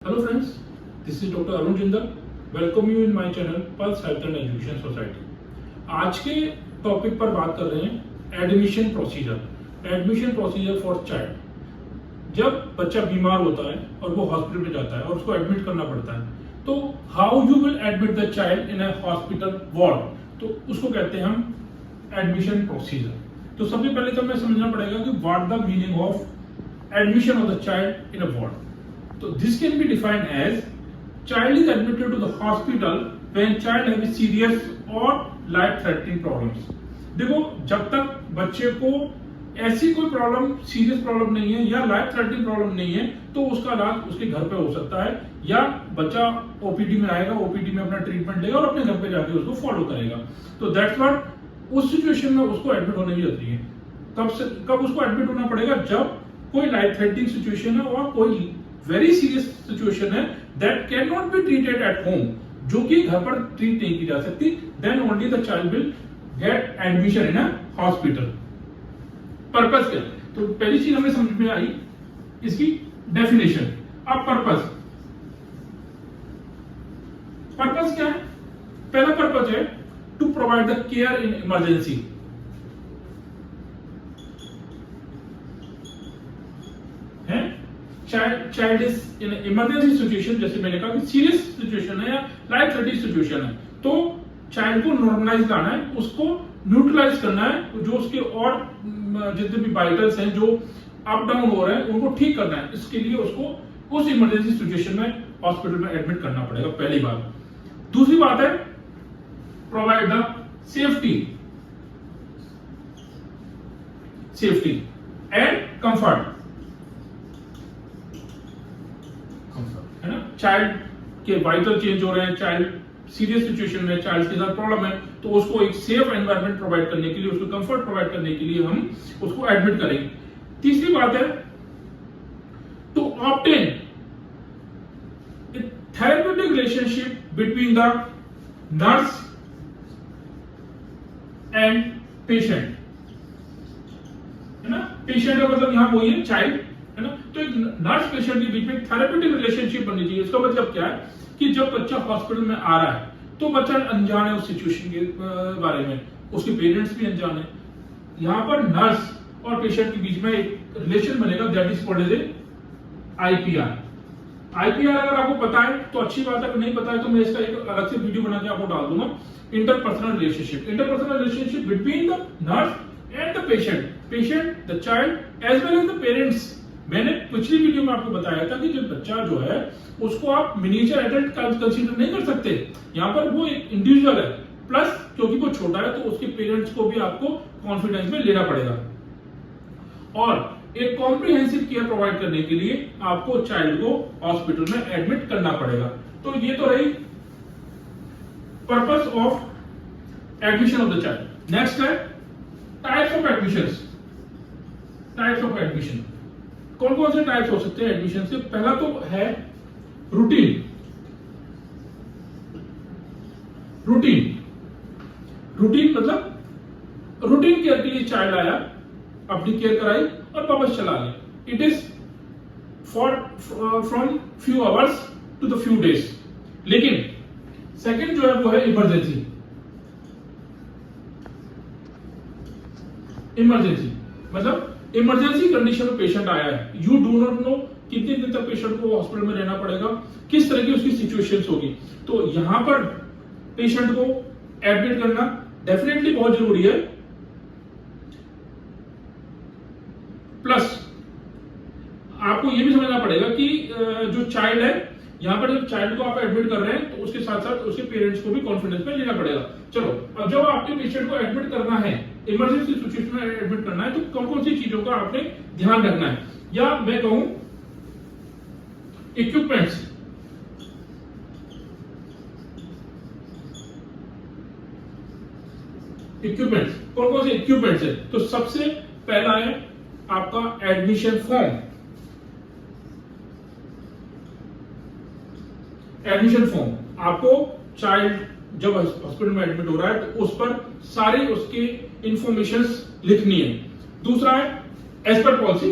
Hello friends, this is Dr. Arun Jindal. Welcome you in my channel Pulse Health and Education Society. आज के topic पर बात कर रहे हैं एडमिशन प्रोसीजर फॉर चाइल्ड। जब बच्चा बीमार होता है और वो हॉस्पिटल में जाता है और उसको एडमिट करना पड़ता है, तो how you will admit the child in a hospital ward, तो उसको कहते हैं हम एडमिशन प्रोसीजर। तो सबसे पहले तो हमें समझना पड़ेगा कि what the meaning of admission of the child in a ward. So this can be defined as child is admitted to the hospital when child has serious or life-threatening problems. देखो, जब तक बच्चे को ऐसी कोई प्रॉब्लम, सीरियस प्रॉब्लम नहीं है या लाइफ थ्रेटनिंग प्रॉब्लम नहीं है, तो उसका इलाज उसके घर पे हो सकता है, या बच्चा ओपीडी में आएगा, ओपीडी में अपना ट्रीटमेंट लेगा और अपने घर पे जाके उसको फॉलो करेगा। तो दैट्स व्हाट उस सिचुएशन में उसको एडमिट होने की जरूरत है। कब उसको एडमिट होना पड़ेगा? जब कोई लाइफ थ्रेटनिंग सिचुएशन है और कोई वेरी सीरियस सिचुएशन है that can not be treated at home, जो कि घर पर ट्रीट नहीं की जा सकती, then only the child will get admission in a hospital. Purpose क्या? तो पहली चीज हमें समझ में आई इसकी डेफिनेशन। अब पर्पस क्या है? पहला पर्पस है to provide the care in emergency. Child is in emergency situation, जैसे मैंने कहा कि सीरियस सिचुएशन है या लाइफ थ्रेटनिंग सिचुएशन है, तो चाइल्ड को नॉर्मलाइज लाना है, उसको न्यूट्रलाइज करना है, जो उसके और जितने भी वाइटल्स हैं जो अप डाउन हो रहे हैं उनको ठीक करना है। इसके लिए उसको उस इमरजेंसी सिचुएशन में हॉस्पिटल में एडमिट करना पड़ेगा, पहली बात। दूसरी बात है provide the safety and comfort, है ना। चाइल्ड के वाइटल चेंज हो रहे हैं, चाइल्ड सीरियस सिचुएशन में, चाइल्ड के साथ प्रॉब्लम है, तो उसको एक सेफ एनवायरनमेंट प्रोवाइड करने के लिए, उसको कंफर्ट प्रोवाइड करने के लिए हम उसको एडमिट करेंगे। तीसरी बात है to obtain therapeutic relationship between the nurse and patient, है ना। पेशेंट का मतलब यहां वही है, चाइल्ड, है ना। तो एक नर्स पेशेंट के बीच में थेरेप्यूटिक रिलेशनशिप बननी चाहिए। इसका मतलब क्या है कि जब बच्चा हॉस्पिटल में आ रहा है तो बच्चा अनजान है उस सिचुएशन के बारे में, उसके पेरेंट्स भी अनजान है। यहां पर नर्स और पेशेंट के बीच में एक रिलेशन बनेगा, that is called as IPR. IPR अगर आपको पता है तो अच्छी बात है, अगर नहीं पता है तो मैं इसका एक अलग से वीडियो बना के आपको डाल दूंगा। Interpersonal relationship between the nurse and the patient, the child as well as the parents. मैंने पिछली वीडियो में आपको बताया था कि जब बच्चा जो है उसको आप मिनिएचर एडल्ट कंसीडर नहीं कर सकते, यहाँ पर वो एक इंडिविजुअल है, प्लस क्योंकि वो छोटा है तो उसके पेरेंट्स को भी आपको कॉन्फिडेंस में लेना पड़ेगा, और एक कॉम्प्रिहेंसिव केयर प्रोवाइड करने के लिए आपको चाइल्ड को हॉस्पिटल में एडमिट करना पड़ेगा। तो ये तो रही purpose of admission of the child. Next है टाइप्स ऑफ एडमिशन। कौन कौन से टाइप्स हो सकते हैं एडमिशन से? पहला तो है रूटीन मतलब रूटीन केयर के लिए चाइल्ड आया, अपनी केयर कराई और वापस चला गया। It is for from few hours to the few days. लेकिन सेकंड जो है वो है इमरजेंसी मतलब इमरजेंसी कंडीशन में पेशेंट आया है, यू डू नॉट नो कितने दिन तक पेशेंट को हॉस्पिटल में रहना पड़ेगा, किस तरह की उसकी सिचुएशंस होगी। तो यहां पर पेशेंट को एडमिट करना डेफिनेटली बहुत जरूरी है। प्लस आपको यह भी समझना पड़ेगा कि जो चाइल्ड है, यहां पर जब चाइल्ड को आप एडमिट कर रहे हैं तो उसके साथ साथ उसके पेरेंट्स को भी कॉन्फिडेंस में लेना पड़ेगा। चलो, अब जब आपके पेशेंट को एडमिट करना है, इमरजेंसी सिचुएशन में एडमिट करना है, तो कौन कौन सी चीजों का आपने ध्यान रखना है, या मैं कहूं इक्विपमेंट्स। कौन कौन से इक्विपमेंट्स है? तो सबसे पहला है आपका एडमिशन फॉर्म। आपको चाइल्ड जब हॉस्पिटल में एडमिट हो रहा है तो उस पर सारी उसकी इंफॉर्मेशंस लिखनी है। दूसरा है as per policy.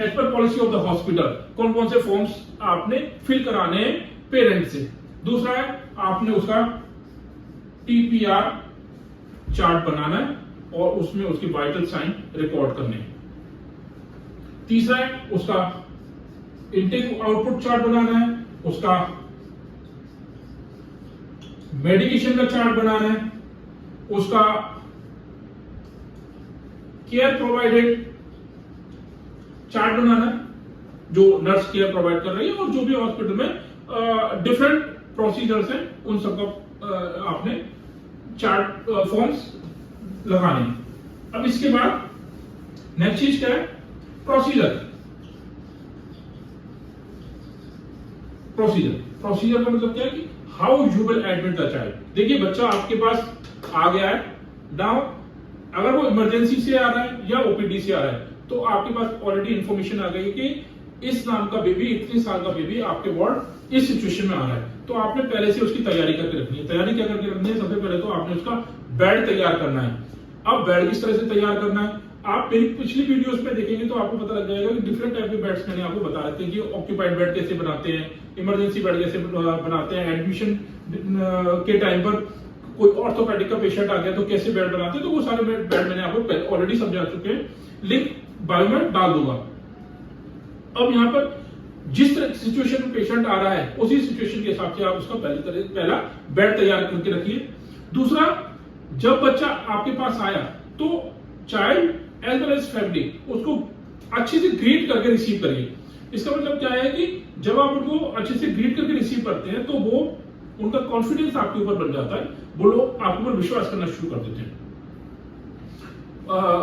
As per policy of the hospital कौन कौन से फॉर्म्स आपने फिल कराने हैं पेरेंट से। दूसरा है आपने उसका टीपीआर चार्ट बनाना है और उसमें उसकी वाइटल साइन रिकॉर्ड करने हैं। तीसरा है उसका इनटेक आउटपुट चार्ट बनाना है, उसका मेडिकेशन का चार्ट बनाना है, उसका केयर प्रोवाइडेड चार्ट बनाना है जो नर्स केयर प्रोवाइड कर रही है, और जो भी हॉस्पिटल में डिफरेंट प्रोसीजर्स हैं उन सबका आपने चार्ट फॉर्म्स लगाने हैं। अब इसके बाद नेक्स्ट चीज क्या है, प्रोसीजर। प्रोसीजर का मतलब क्या है कि how you will admit the child. देखिए बच्चा आपके पास आ गया है नाउ, अगर वो इमरजेंसी से आ रहा है या ओपीडी से आ रहा है तो आपके पास ऑलरेडी इंफॉर्मेशन आ गई है कि इस नाम का बेबी, इतने साल का बेबी आपके वार्ड इस सिचुएशन में आ रहा है, तो आपने पहले से उसकी तैयारी करके रखनी है। तैयारी क्या करके रखनी है, सबसे पहले तो आपने उसका बेड तैयार करना है। अब बेड किस तरह से तैयार करना है, आप मेरी पिछली वीडियोस में देखेंगे तो आपको पता लग जाएगा कि डिफरेंट टाइप के बेड्स मैंने आपको बता रखे हैं कि ऑक्यूपाइड बेड कैसे बनाते हैं, इमरजेंसी बेड कैसे बनाते हैं, एडमिशन के टाइम पर कोई ऑर्थोपेडिक का पेशेंट आ गया तो कैसे बेड बनाते हैं, तो वो सारे बेड मैंने आपको ऑलरेडी समझा चुके हैं, लिंक बायो में डाल दूंगा। अब यहाँ पर जिस तरह सिचुएशन में पेशेंट आ रहा है उसी सिचुएशन के हिसाब से आप उसका पहला बेड तैयार करके रखिए। दूसरा, जब बच्चा आपके पास आया तो child as well as family उसको अच्छे से ग्रीट करके रिसीव करिए। इसका मतलब क्या है कि जब आप उनको अच्छे से ग्रीट करके रिसीव करते हैं तो वो उनका कॉन्फिडेंस आपके ऊपर बन जाता है, वो लोग आपके ऊपर विश्वास करना शुरू कर देते हैं।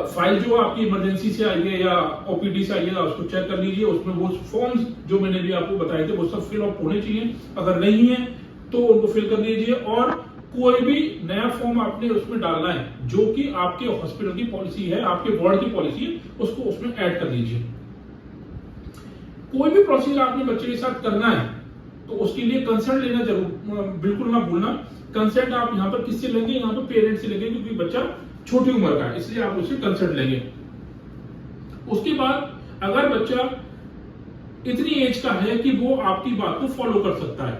फाइल जो आपकी इमरजेंसी से आई है या ओपीडी से आई है उसको चेक कर लीजिए, उसमें वो फॉर्म्स जो मैंने भी आपको बताए थे वो सब फिल अप होने चाहिए, अगर नहीं है तो उनको फिल कर लीजिए। और कोई भी नया फॉर्म आपने उसमें डालना है जो कि आपके हॉस्पिटल की पॉलिसी है, आपके वार्ड की पॉलिसी है, उसको उसमें ऐड कर दीजिए। कोई भी प्रोसीजर आपने बच्चे के साथ करना है तो उसके लिए कंसर्ट लेना जरूर बिल्कुल ना भूलना। कंसर्ट आप यहाँ पर किससे लेंगे, यहाँ पर पेरेंट्स से लेंगे, क्योंकि बच्चा छोटी उम्र का है इसलिए आप उससे कंसर्ट लेंगे। उसके बाद अगर बच्चा इतनी एज का है कि वो आपकी बात को फॉलो कर सकता है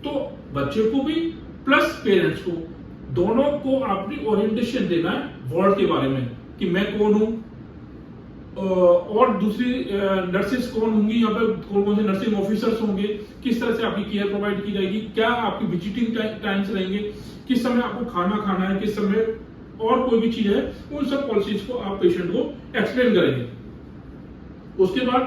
तो बच्चे को भी प्लस पेरेंट्स को दोनों को आपने ओरिएंटेशन देना है वार्ड के बारे में कि मैं कौन हूं और दूसरी नर्सेस कौन होंगी, यहाँ पर कौन कौन से नर्सिंग ऑफिसर्स होंगे, किस तरह से आपकी केयर प्रोवाइड की जाएगी, क्या आपकी विजिटिंग टाइम्स रहेंगे, किस समय आपको खाना खाना है, किस समय और कोई भी चीज है, उन सब पॉलिसीज को आप पेशेंट को एक्सप्लेन करेंगे। उसके बाद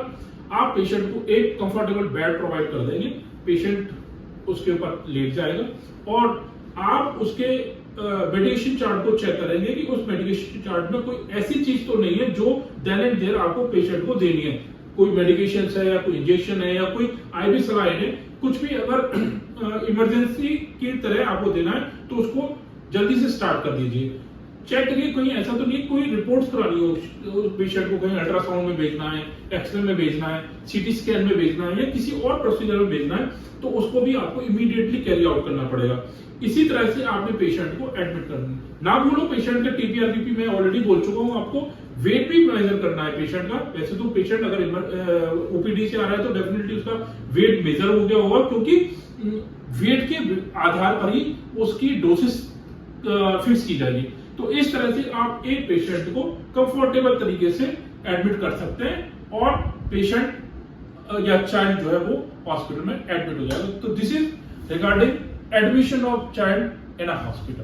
आप पेशेंट को एक कंफर्टेबल बेड प्रोवाइड कर देंगे, पेशेंट उसके ऊपर लेट जाएगा और आप उसके मेडिकेशन चार्ट को चेक करेंगे कि उस मेडिकेशन चार्ट में कोई ऐसी चीज तो नहीं है जो देन एंड देयर आपको पेशेंट को देनी है। कोई मेडिकेशन है या कोई इंजेक्शन है या कोई आईवी सलाइन है, कुछ भी अगर इमरजेंसी की तरह आपको देना है तो उसको जल्दी से स्टार्ट कर दीजिए। चेक करिए कहीं ऐसा तो नहीं कोई रिपोर्ट्स करानी हो पेशेंट को, कहीं अल्ट्रासाउंड में भेजना है, एक्सरे में भेजना है, सीटी स्कैन में भेजना है या किसी और प्रोसीजर में भेजना है तो उसको भी आपको इमीडिएटली कैरी आउट करना पड़ेगा। इसी तरह से आपने पेशेंट को एडमिट करना है। ना भूलो पेशेंट का टीपीआर बीपी मैं ऑलरेडी बोल चुका हूं, आपको वेट भी मेजर करना है पेशेंट का। वैसे तो पेशेंट अगर ओपीडी से आ रहा है तो डेफिनेटली उसका वेट मेजर हो गया होगा, क्योंकि वेट के आधार पर ही उसकी डोसेस फिक्स की जाएगी। तो इस तरह से आप एक पेशेंट को कंफर्टेबल तरीके से एडमिट कर सकते हैं और पेशेंट या चाइल्ड जो है वो हॉस्पिटल में एडमिट हो जाएगा। तो this is regarding admission of child in a hospital.